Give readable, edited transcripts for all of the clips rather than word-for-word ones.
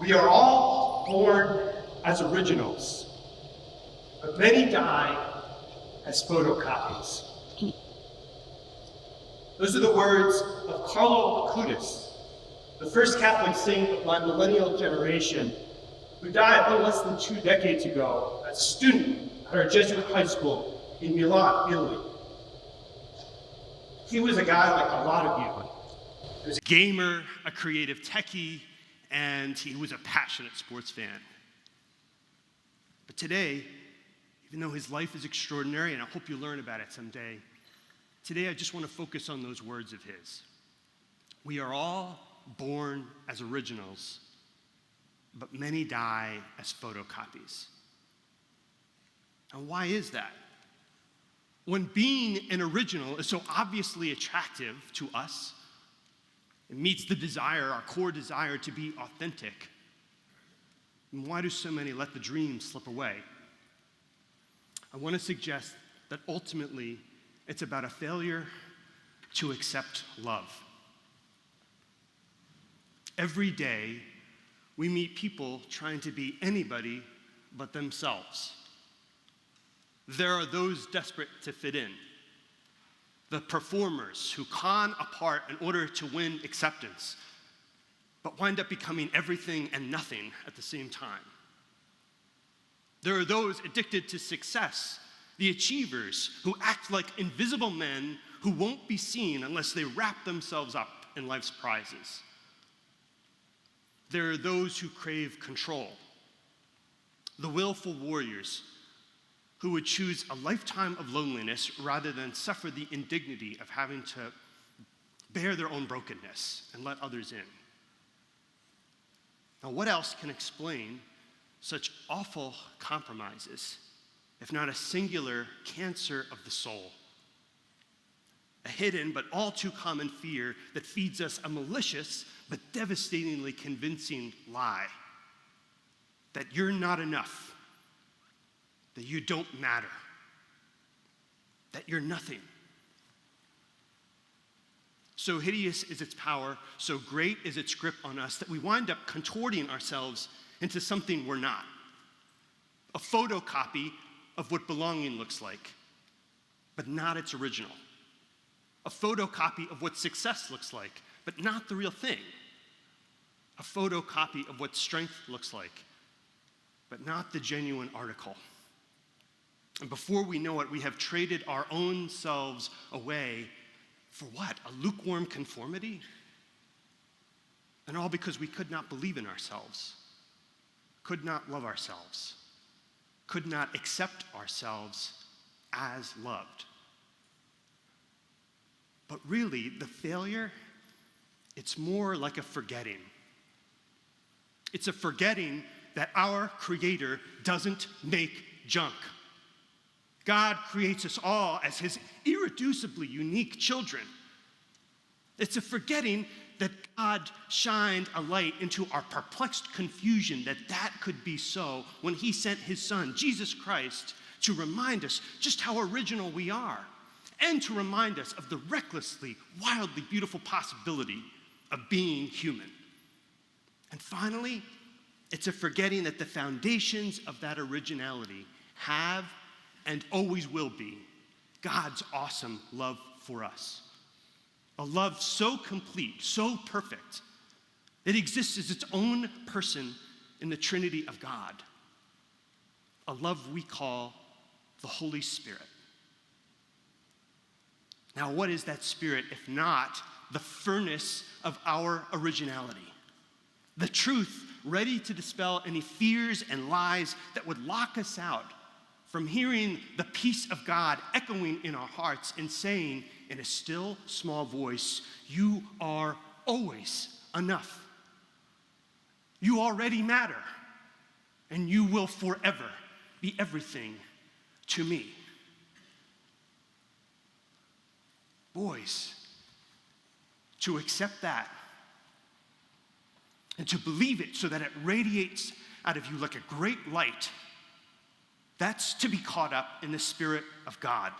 We are all born as originals, but many die as photocopies. Those are the words of Carlo Acutis, the first Catholic saint of my millennial generation, who died no less than 2 decades ago as a student at our Jesuit high school in Milan, Italy. He was a guy like a lot of you. He was a gamer, a creative techie, and he was a passionate sports fan. But today, even though his life is extraordinary, and I hope you learn about it someday, today I just want to focus on those words of his. We are all born as originals, but many die as photocopies. And why is that? When being an original is so obviously attractive to us, it meets the desire, our core desire to be authentic. And why do so many let the dream slip away? I want to suggest that ultimately it's about a failure to accept love. Every day we meet people trying to be anybody but themselves. There are those desperate to fit in. The performers who con a part in order to win acceptance, but wind up becoming everything and nothing at the same time. There are those addicted to success, the achievers who act like invisible men who won't be seen unless they wrap themselves up in life's prizes. There are those who crave control, the willful warriors who would choose a lifetime of loneliness rather than suffer the indignity of having to bear their own brokenness and let others in. Now, what else can explain such awful compromises, if not a singular cancer of the soul? A hidden but all too common fear that feeds us a malicious but devastatingly convincing lie that you're not enough, that you don't matter, that you're nothing. So hideous is its power, so great is its grip on us, that we wind up contorting ourselves into something we're not. A photocopy of what belonging looks like, but not its original. A photocopy of what success looks like, but not the real thing. A photocopy of what strength looks like, but not the genuine article. And before we know it, we have traded our own selves away for what? A lukewarm conformity? And all because we could not believe in ourselves, could not love ourselves, could not accept ourselves as loved. But really, the failure, it's more like a forgetting. It's a forgetting that our Creator doesn't make junk. God creates us all as his irreducibly unique children. It's a forgetting that God shined a light into our perplexed confusion that could be so when he sent his son, Jesus Christ, to remind us just how original we are and to remind us of the recklessly, wildly beautiful possibility of being human. And finally, it's a forgetting that the foundations of that originality have and always will be God's awesome love for us. A love so complete, so perfect, it exists as its own person in the Trinity of God. A love we call the Holy Spirit. Now, what is that Spirit if not the furnace of our originality? The truth ready to dispel any fears and lies that would lock us out from hearing the peace of God echoing in our hearts and saying in a still, small voice, you are always enough. You already matter, and you will forever be everything to me. Boys, to accept that and to believe it so that it radiates out of you like a great light, that's to be caught up in the Spirit of God.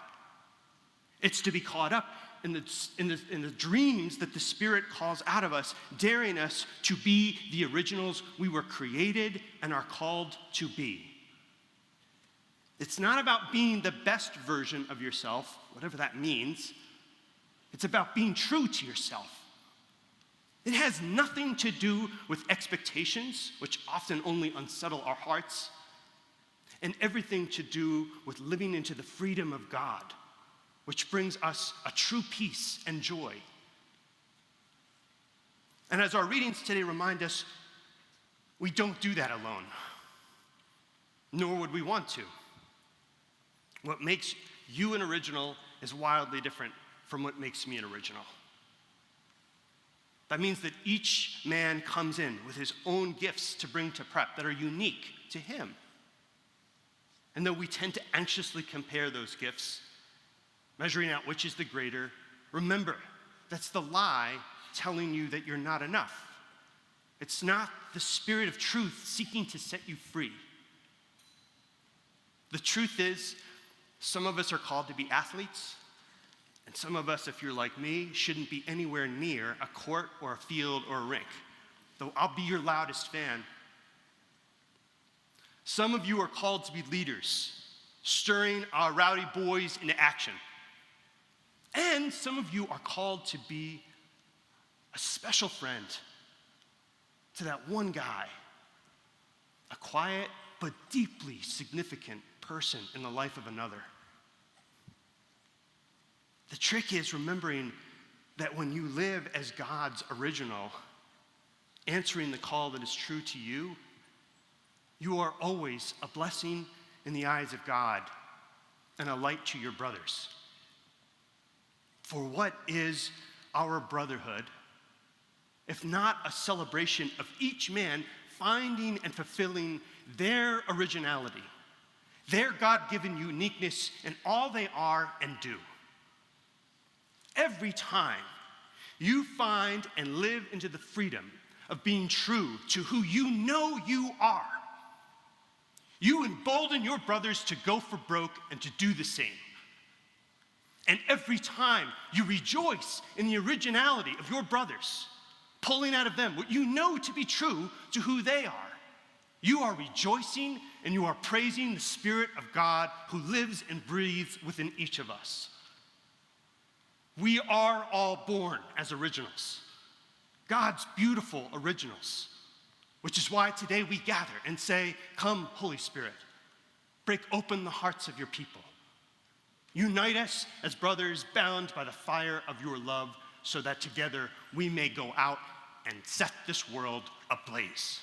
It's to be caught up in the dreams that the Spirit calls out of us, daring us to be the originals we were created and are called to be. It's not about being the best version of yourself, whatever that means. It's about being true to yourself. It has nothing to do with expectations, which often only unsettle our hearts, and everything to do with living into the freedom of God, which brings us a true peace and joy. And as our readings today remind us, we don't do that alone, nor would we want to. What makes you an original is wildly different from what makes me an original. That means that each man comes in with his own gifts to bring to prep that are unique to him. And though we tend to anxiously compare those gifts, measuring out which is the greater, remember, that's the lie telling you that you're not enough. It's not the Spirit of truth seeking to set you free. The truth is, some of us are called to be athletes, and some of us, if you're like me, shouldn't be anywhere near a court or a field or a rink, though I'll be your loudest fan. Some of you are called to be leaders, stirring our rowdy boys into action. And some of you are called to be a special friend to that one guy, a quiet but deeply significant person in the life of another. The trick is remembering that when you live as God's original, answering the call that is true to you, you are always a blessing in the eyes of God and a light to your brothers. For what is our brotherhood, if not a celebration of each man finding and fulfilling their originality, their God-given uniqueness in all they are and do? Every time you find and live into the freedom of being true to who you know you are, you embolden your brothers to go for broke and to do the same. And every time you rejoice in the originality of your brothers, pulling out of them what you know to be true to who they are, you are rejoicing and you are praising the Spirit of God who lives and breathes within each of us. We are all born as originals, God's beautiful originals, which is why today we gather and say, "Come, Holy Spirit, break open the hearts of your people. Unite us as brothers bound by the fire of your love so that together we may go out and set this world ablaze."